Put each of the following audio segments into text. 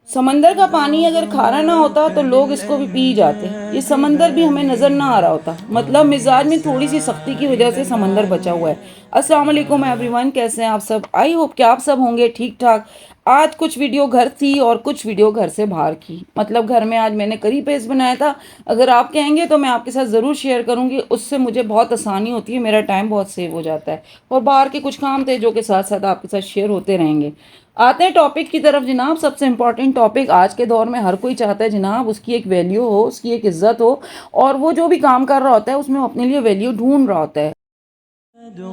समंदर का पानी अगर खारा ना होता तो लोग इसको भी पी जाते। ये समंदर भी हमें नजर ना आ रहा होता। मतलब मिजाज में थोड़ी सी सख्ती की वजह से समंदर बचा हुआ है। अस्सलाम वालेकुम एवरीवन, कैसे हैं आप सब? आई होप कि आप सब होंगे ठीक ठाक। आज कुछ वीडियो घर थी और कुछ वीडियो घर से बाहर की। मतलब घर में आज मैंने करी पेस्ट बनाया था। अगर आप कहेंगे तो मैं आपके साथ ज़रूर शेयर करूंगी, उससे मुझे बहुत आसानी होती है, मेरा टाइम बहुत सेव हो जाता है। और बाहर के कुछ काम थे जो कि साथ साथ आपके साथ शेयर होते रहेंगे। आते हैं टॉपिक की तरफ जनाब। सबसे इम्पोर्टेंट टॉपिक आज के दौर में हर कोई चाहता है जनाब, उसकी एक वैल्यू हो, उसकी एक इज्जत हो। और वो जो भी काम कर रहा होता है उसमें वो अपने लिए वैल्यू ढूंढ रहा होता है।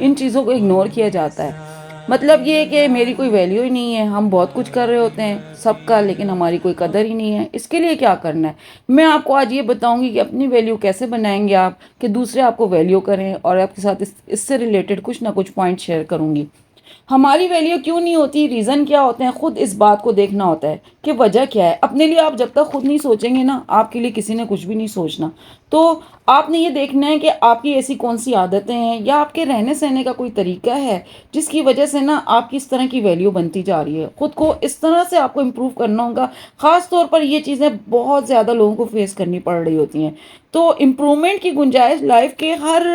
इन चीज़ों को इग्नोर किया जाता है। मतलब ये है कि मेरी कोई वैल्यू ही नहीं है। हम बहुत कुछ कर रहे होते हैं सबका, लेकिन हमारी कोई कदर ही नहीं है। इसके लिए क्या करना है, मैं आपको आज ये बताऊंगी कि अपनी वैल्यू कैसे बनाएंगे आप, कि दूसरे आपको वैल्यू करें। और आपके साथ इससे रिलेटेड कुछ ना कुछ पॉइंट शेयर करूंगी। हमारी वैल्यू क्यों नहीं होती, रीज़न क्या होते हैं, खुद इस बात को देखना होता है कि वजह क्या है। अपने लिए आप जब तक खुद नहीं सोचेंगे ना, आपके लिए किसी ने कुछ भी नहीं सोचना। तो आपने ये देखना है कि आपकी ऐसी कौन सी आदतें हैं या आपके रहने सहने का कोई तरीका है जिसकी वजह से ना आपकी इस तरह की वैल्यू बनती जा रही है। खुद को इस तरह से आपको इम्प्रूव करना होगा। ख़ास तौर पर ये चीज़ें बहुत ज़्यादा लोगों को फेस करनी पड़ रही होती हैं। तो इम्प्रूवमेंट की गुंजाइश लाइफ के हर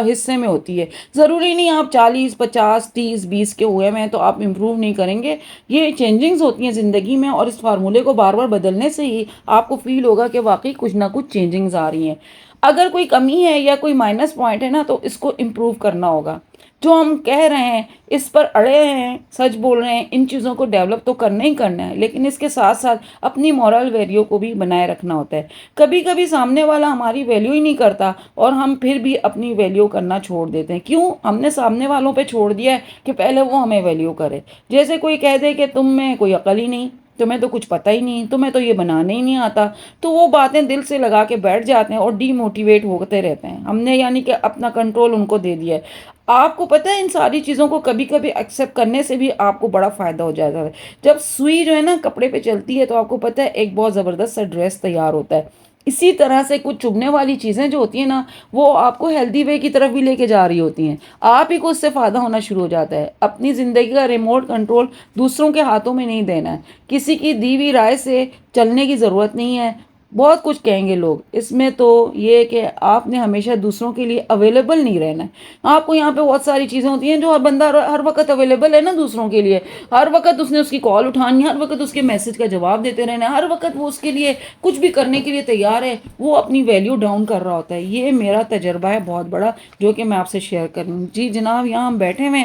हिस्से में होती है। ज़रूरी नहीं आप 40 50 30 20 के हुए हैं तो आप इम्प्रूव नहीं करेंगे। ये चेंजिंग्स होती हैं ज़िंदगी में, और इस फार्मूले को बार बार बदलने से ही आपको फील होगा कि वाकई कुछ ना कुछ चेंजिंग्स आ रही हैं। अगर कोई कमी है या कोई माइनस पॉइंट है ना, तो इसको इम्प्रूव करना होगा। जो हम कह रहे हैं इस पर अड़े हैं, सच बोल रहे हैं, इन चीज़ों को डेवलप तो करना ही करना है, लेकिन इसके साथ साथ अपनी मॉरल वैल्यू को भी बनाए रखना होता है। कभी कभी सामने वाला हमारी वैल्यू ही नहीं करता और हम फिर भी अपनी वैल्यू करना छोड़ देते हैं। क्यों? हमने सामने वालों पे छोड़ दिया है कि पहले वो हमें वैल्यू करे। जैसे कोई कह दे कि तुम में कोई अकल ही नहीं, तुम्हें तो कुछ पता ही नहीं, तुम्हें तो ये बनाने ही नहीं आता। तो वो बातें दिल से लगा के बैठ जाते हैं और डीमोटिवेट होते रहते हैं। हमने यानी कि अपना कंट्रोल उनको दे दिया है। आपको पता है इन सारी चीज़ों को कभी कभी एक्सेप्ट करने से भी आपको बड़ा फ़ायदा हो जाता है। जब सुई जो है ना कपड़े पे चलती है तो आपको पता है एक बहुत ज़बरदस्त सा ड्रेस तैयार होता है। इसी तरह से कुछ चुभने वाली चीज़ें जो होती हैं ना, वो आपको हेल्दी वे की तरफ भी लेके जा रही होती हैं। आप ही को उससे फ़ायदा होना शुरू हो जाता है। अपनी ज़िंदगी का रिमोट कंट्रोल दूसरों के हाथों में नहीं देना है। किसी की दी हुई राय से चलने की ज़रूरत नहीं है। बहुत कुछ कहेंगे लोग, इसमें तो ये है कि आपने हमेशा दूसरों के लिए अवेलेबल नहीं रहना है। आपको यहाँ पे बहुत सारी चीज़ें होती हैं जो हर बंदा हर वक्त अवेलेबल है ना दूसरों के लिए। हर वक्त उसने उसकी कॉल उठानी है, हर वक्त उसके मैसेज का जवाब देते रहना है, हर वक्त वो उसके लिए कुछ भी करने के लिए तैयार है। वो अपनी वैल्यू डाउन कर रहा होता है। ये मेरा तजर्बा है बहुत बड़ा, जो कि मैं आपसे शेयर करूँ। जी जनाब, यहाँ हम बैठे हुए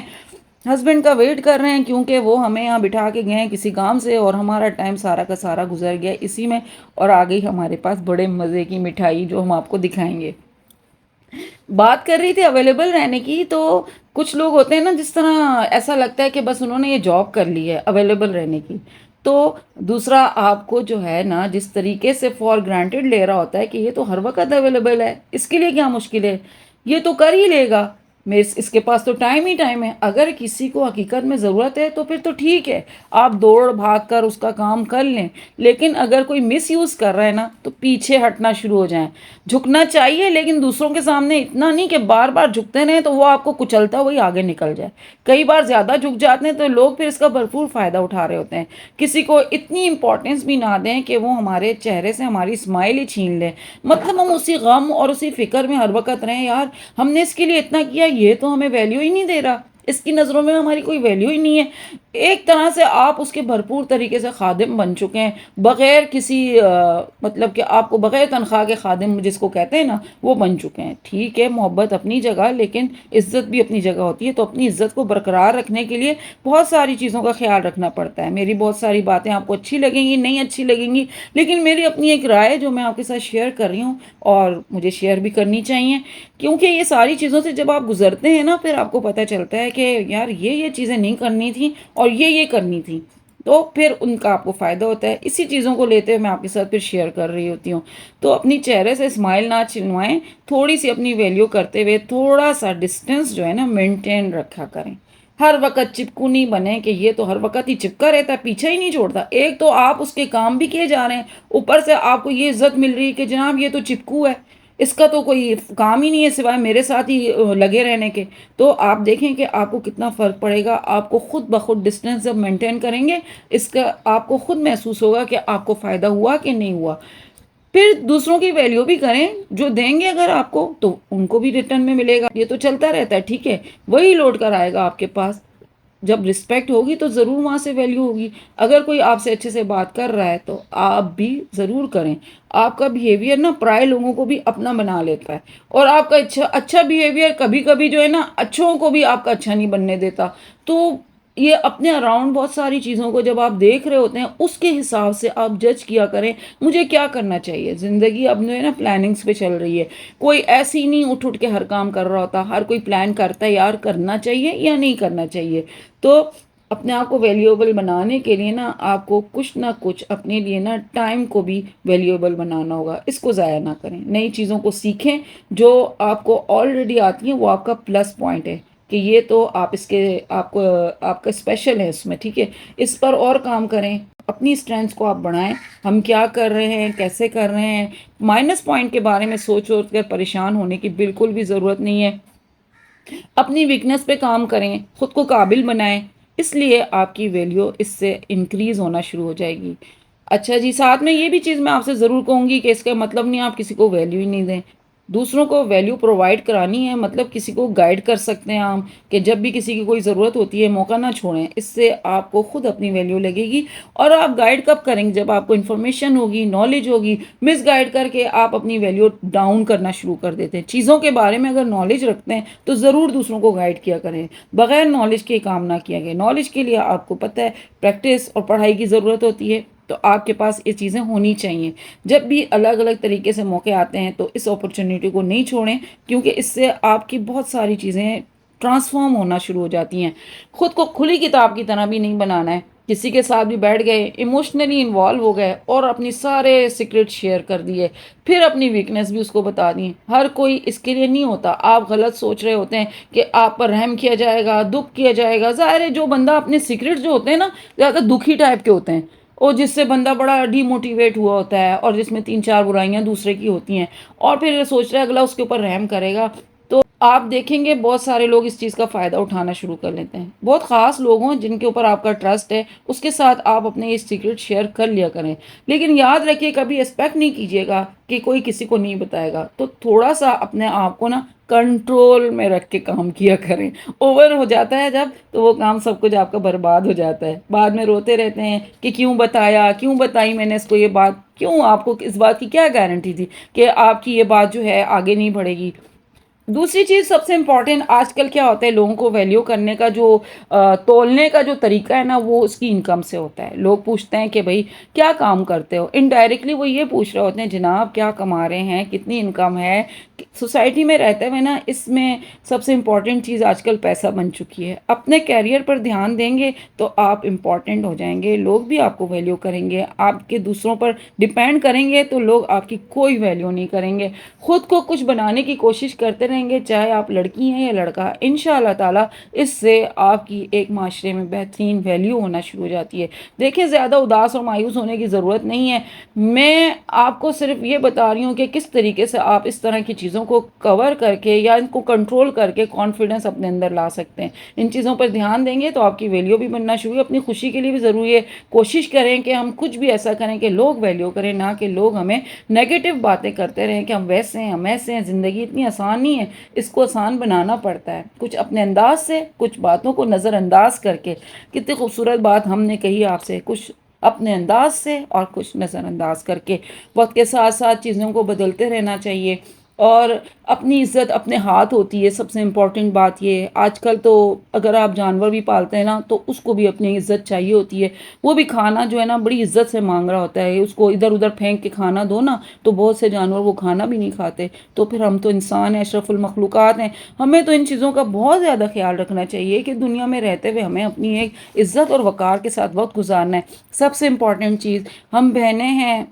हस्बैंड का वेट कर रहे हैं क्योंकि वो हमें यहाँ बिठा के गए हैं किसी काम से, और हमारा टाइम सारा का सारा गुजर गया इसी में। और आ गई हमारे पास बड़े मज़े की मिठाई जो हम आपको दिखाएंगे। बात कर रही थी अवेलेबल रहने की, तो कुछ लोग होते हैं ना जिस तरह ऐसा लगता है कि बस उन्होंने ये जॉब कर ली है अवेलेबल रहने की। तो दूसरा आपको जो है ना जिस तरीके से फॉर ग्रांटेड ले रहा होता है कि ये तो हर वक्त अवेलेबल है, इसके लिए क्या मुश्किल है, ये तो कर ही लेगा, मैं इसके पास तो टाइम ही टाइम है। अगर किसी को हकीकत में ज़रूरत है तो फिर तो ठीक है, आप दौड़ भाग कर उसका काम कर लें। लेकिन अगर कोई मिस यूज़ कर रहा है ना, तो पीछे हटना शुरू हो जाएं। झुकना चाहिए लेकिन दूसरों के सामने इतना नहीं कि बार बार झुकते रहें तो वो आपको कुचलता हुआ ही आगे निकल जाए। कई बार ज़्यादा झुक जाते हैं तो लोग फिर इसका भरपूर फ़ायदा उठा रहे होते हैं। किसी को इतनी इंपॉर्टेंस भी ना दें कि वो हमारे चेहरे से हमारी स्माइल ही छीन लें। मतलब हम उसी गम और उसी फिक्र में हर वक्त रहें, यार हमने इसके लिए इतना किया, ये तो हमें वैल्यू ही नहीं दे रहा, इसकी नज़रों में हमारी कोई वैल्यू ही नहीं है। एक तरह से आप उसके भरपूर तरीके से खादिम बन चुके हैं, बग़ैर किसी मतलब कि आपको बग़ैर तनख्वाह के खादिम जिसको कहते हैं ना, वो बन चुके हैं। ठीक है, मोहब्बत अपनी जगह, लेकिन इज़्ज़त भी अपनी जगह होती है। तो अपनी इज़्ज़त को बरकरार रखने के लिए बहुत सारी चीज़ों का ख्याल रखना पड़ता है। मेरी बहुत सारी बातें आपको अच्छी लगेंगी, नहीं अच्छी लगेंगी, लेकिन मेरी अपनी एक राय है जो मैं आपके साथ शेयर कर रही हूँ, और मुझे शेयर भी करनी चाहिए। क्योंकि ये सारी चीज़ों से जब आप गुजरते हैं ना, फिर आपको पता चलता है कि यार ये चीज़ें नहीं करनी थी और ये करनी थी। तो फिर उनका आपको फ़ायदा होता है। इसी चीज़ों को लेते हुए मैं आपके साथ फिर शेयर कर रही होती हूँ। तो अपनी चेहरे से स्माइल ना छिनवाएं, थोड़ी सी अपनी वैल्यू करते हुए थोड़ा सा डिस्टेंस जो है ना मेंटेन रखा करें। हर वक्त चिपकू नहीं बने कि ये तो हर वक्त ही चिपका रहता है, पीछे ही नहीं छोड़ता। एक तो आप उसके काम भी किए जा रहे हैं, ऊपर से आपको ये इज्जत मिल रही है कि जनाब ये तो चिपकू है। इसका तो कोई काम ही नहीं है सिवाय मेरे साथ ही लगे रहने के। तो आप देखें कि आपको कितना फ़र्क पड़ेगा। आपको खुद ब खुद डिस्टेंस जब मेंटेन करेंगे, इसका आपको खुद महसूस होगा कि आपको फ़ायदा हुआ कि नहीं हुआ। फिर दूसरों की वैल्यू भी करें, जो देंगे अगर आपको तो उनको भी रिटर्न में मिलेगा। ये तो चलता रहता है, ठीक है? वही लौट कर आएगा आपके पास। जब रिस्पेक्ट होगी तो ज़रूर वहाँ से वैल्यू होगी। अगर कोई आपसे अच्छे से बात कर रहा है तो आप भी ज़रूर करें। आपका बिहेवियर ना पराये लोगों को भी अपना बना लेता है, और आपका अच्छा बिहेवियर कभी-कभी जो है ना अच्छों को भी आपका अच्छा नहीं बनने देता। तो ये अपने अराउंड बहुत सारी चीज़ों को जब आप देख रहे होते हैं, उसके हिसाब से आप जज किया करें, मुझे क्या करना चाहिए? ज़िंदगी अब जो है ना प्लानिंग्स पे चल रही है। कोई ऐसे ही नहीं उठ-उठ के हर काम कर रहा होता। हर कोई प्लान करता है, यार करना चाहिए या नहीं करना चाहिए। तो अपने आप को वैल्यूएबल बनाने के लिए ना आपको कुछ ना कुछ अपने लिए ना टाइम को भी वैल्यूएबल बनाना होगा। इसको ज़ाया ना करें। नई चीज़ों को सीखें, जो आपको ऑलरेडी आती हैं वो आपका प्लस पॉइंट है कि ये तो आप इसके आपको आपका स्पेशल है इसमें, ठीक है? इस पर और काम करें, अपनी स्ट्रेंथ्स को आप बढ़ाएँ। हम क्या कर रहे हैं, कैसे कर रहे हैं, माइनस पॉइंट के बारे में सोच-सोच कर परेशान होने की बिल्कुल भी ज़रूरत नहीं है। अपनी वीकनेस पे काम करें, खुद को काबिल बनाएँ, इसलिए आपकी वैल्यू इससे इंक्रीज़ होना शुरू हो जाएगी। अच्छा जी, साथ में ये भी चीज़ मैं आपसे ज़रूर कहूँगी कि इसका मतलब नहीं आप किसी को वैल्यू ही नहीं दें। दूसरों को वैल्यू प्रोवाइड करानी है, मतलब किसी को गाइड कर सकते हैं हम कि जब भी किसी की कोई ज़रूरत होती है, मौका ना छोड़ें। इससे आपको खुद अपनी वैल्यू लगेगी। और आप गाइड कब करेंगे? जब आपको इन्फॉर्मेशन होगी, नॉलेज होगी। मिसगाइड करके आप अपनी वैल्यू डाउन करना शुरू कर देते हैं। चीज़ों के बारे में अगर नॉलेज रखते हैं, तो ज़रूर दूसरों को गाइड किया करें। बगैर नॉलेज के काम ना किया करें। नॉलेज के लिए आपको पता है प्रैक्टिस और पढ़ाई की ज़रूरत होती है, तो आपके पास ये चीज़ें होनी चाहिए। जब भी अलग-अलग तरीके से मौके आते हैं, तो इस अपॉर्च्युनिटी को नहीं छोड़ें, क्योंकि इससे आपकी बहुत सारी चीज़ें ट्रांसफ़ॉर्म होना शुरू हो जाती हैं। खुद को खुली किताब की तरह भी नहीं बनाना है। किसी के साथ भी बैठ गए, इमोशनली इन्वॉल्व हो गए और अपनी सारे सीक्रेट शेयर कर दिए, फिर अपनी वीकनेस भी उसको बता दी। हर कोई इसके लिए नहीं होता। आप गलत सोच रहे होते हैं कि आप पर रहम किया जाएगा, दुःख किया जाएगा। ज़ाहिर है जो बंदा अपने सीक्रेट जो होते हैं ना, ज़्यादा दुखी टाइप के होते हैं। और जिससे बंदा बड़ा डीमोटिवेट हुआ होता है और जिसमें 3-4 बुराइयाँ दूसरे की होती हैं, और फिर ये सोच रहा है अगला उसके ऊपर रहम करेगा। तो आप देखेंगे बहुत सारे लोग इस चीज़ का फ़ायदा उठाना शुरू कर लेते हैं। बहुत ख़ास लोग हों जिनके ऊपर आपका ट्रस्ट है, उसके साथ आप अपने ये सीक्रेट शेयर कर लिया करें। लेकिन याद रखिए कभी एक्सपेक्ट नहीं कीजिएगा कि कोई किसी को नहीं बताएगा। तो थोड़ा-सा अपने आप को ना कंट्रोल में रख के काम किया करें। ओवर हो जाता है जब, तो वो काम सब कुछ आपका बर्बाद हो जाता है। बाद में रोते रहते हैं कि क्यों बताया, क्यों बताई मैंने इसको ये बात, क्यों, आपको इस बात की क्या गारंटी थी कि आपकी ये बात जो है आगे नहीं बढ़ेगी। दूसरी चीज़ सबसे इम्पोर्टेंट, आजकल क्या होता है लोगों को वैल्यू करने का जो तोलने का जो तरीका है ना, वो उसकी इनकम से होता है। लोग पूछते हैं कि भाई क्या काम करते हो? इनडायरेक्टली वो ये पूछ रहे होते हैं, जनाब क्या कमा रहे हैं, कितनी इनकम है? सोसाइटी में रहते हुए ना, इसमें सबसे इम्पोर्टेंट चीज़ आजकल पैसा बन चुकी है। अपने कैरियर पर ध्यान देंगे तो आप इम्पोर्टेंट हो जाएंगे, लोग भी आपको वैल्यू करेंगे। आपके दूसरों पर डिपेंड करेंगे तो लोग आपकी कोई वैल्यू नहीं करेंगे। खुद को कुछ बनाने की कोशिश करते रहेंगे, चाहे आप लड़की हैं या लड़का। इंशाअल्लाह ताला इससे आपकी एक माशरे में बेहतरीन वैल्यू होना शुरू हो जाती है। देखिए ज़्यादा उदास और मायूस होने की ज़रूरत नहीं है। मैं आपको सिर्फ ये बता रही हूँ कि किस तरीके से आप इस तरह की चीज़ों को कवर करके या इनको कंट्रोल करके कॉन्फिडेंस अपने अंदर ला सकते हैं। इन चीज़ों पर ध्यान देंगे तो आपकी वैल्यू भी बनना शुरू है। अपनी खुशी के लिए भी ज़रूरी है। कोशिश करें कि हम कुछ भी ऐसा करें कि लोग वैल्यू करें, ना कि लोग हमें नेगेटिव बातें करते रहें कि हम वैसे हैं, हम ऐसे हैं। ज़िंदगी इतनी आसान नहीं है, इसको आसान बनाना पड़ता है। कुछ अपने अंदाज से, कुछ बातों को नज़रअंदाज करके। कितनी खूबसूरत बात हमने कही आपसे, कुछ अपने अंदाज से और कुछ नज़रअंदाज करके। वक्त के साथ साथ चीज़ों को बदलते रहना चाहिए, और अपनी इज़्ज़त अपने हाथ होती है। सबसे इम्पोर्टेंट बात ये है। आजकल तो अगर आप जानवर भी पालते हैं ना, तो उसको भी अपनी इज़्ज़त चाहिए होती है। वो भी खाना जो है ना बड़ी इज़्ज़त से मांग रहा होता है। उसको इधर उधर फेंक के खाना दो ना, तो बहुत से जानवर वो खाना भी नहीं खाते। तो फिर हम तो इंसान हैं, अशरफुल मखलूक़ात हैं। हमें तो इन चीज़ों का बहुत ज़्यादा ख्याल रखना चाहिए कि दुनिया में रहते हुए हमें अपनी एक इज़्ज़त और वक़ार के साथ वक्त गुजारना है। सबसे इम्पोर्टेंट चीज़, हम बहनें हैं,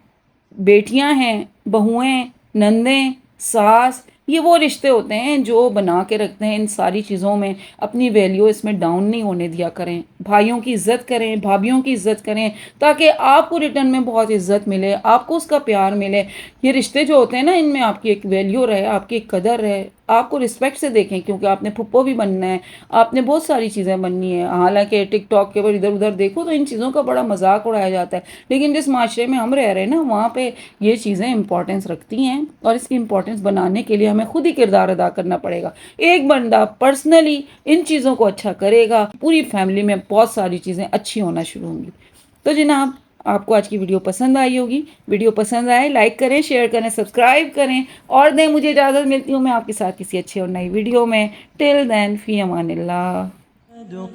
बेटियां हैं, बहुएं, नंदें, सास, ये वो रिश्ते होते हैं जो बना के रखते हैं इन सारी चीज़ों में। अपनी वैल्यू इसमें डाउन नहीं होने दिया करें। भाइयों की इज़्ज़त करें, भाभीयों की इज़्ज़त करें, ताकि आपको रिटर्न में बहुत इज़्ज़त मिले, आपको उसका प्यार मिले। ये रिश्ते जो होते हैं ना, इनमें आपकी एक वैल्यू रहे, आपकी एक कदर रहे, आपको रिस्पेक्ट से देखें, क्योंकि आपने फुप्पो भी बनना है, आपने बहुत सारी चीज़ें बननी है। हालांकि टिकटॉक के ऊपर इधर उधर देखो तो इन चीज़ों का बड़ा मजाक उड़ाया जाता है, लेकिन जिस माशरे में हम रह रहे हैं ना, वहाँ पे ये चीज़ें इंपॉर्टेंस रखती हैं, और इसकी इंपॉर्टेंस बनाने के लिए हमें खुद ही किरदार अदा करना पड़ेगा। एक बंदा पर्सनली इन चीज़ों को अच्छा करेगा, पूरी फैमिली में बहुत सारी चीज़ें अच्छी होना शुरू होंगी। तो जनाब, आपको आज की वीडियो पसंद आई होगी। वीडियो पसंद आए लाइक करें, शेयर करें, सब्सक्राइब करें और दें। मुझे इजाज़त, मिलती हूँ मैं आपके साथ किसी अच्छी और नई वीडियो में। टिल देन, फी अमानिल्लाह।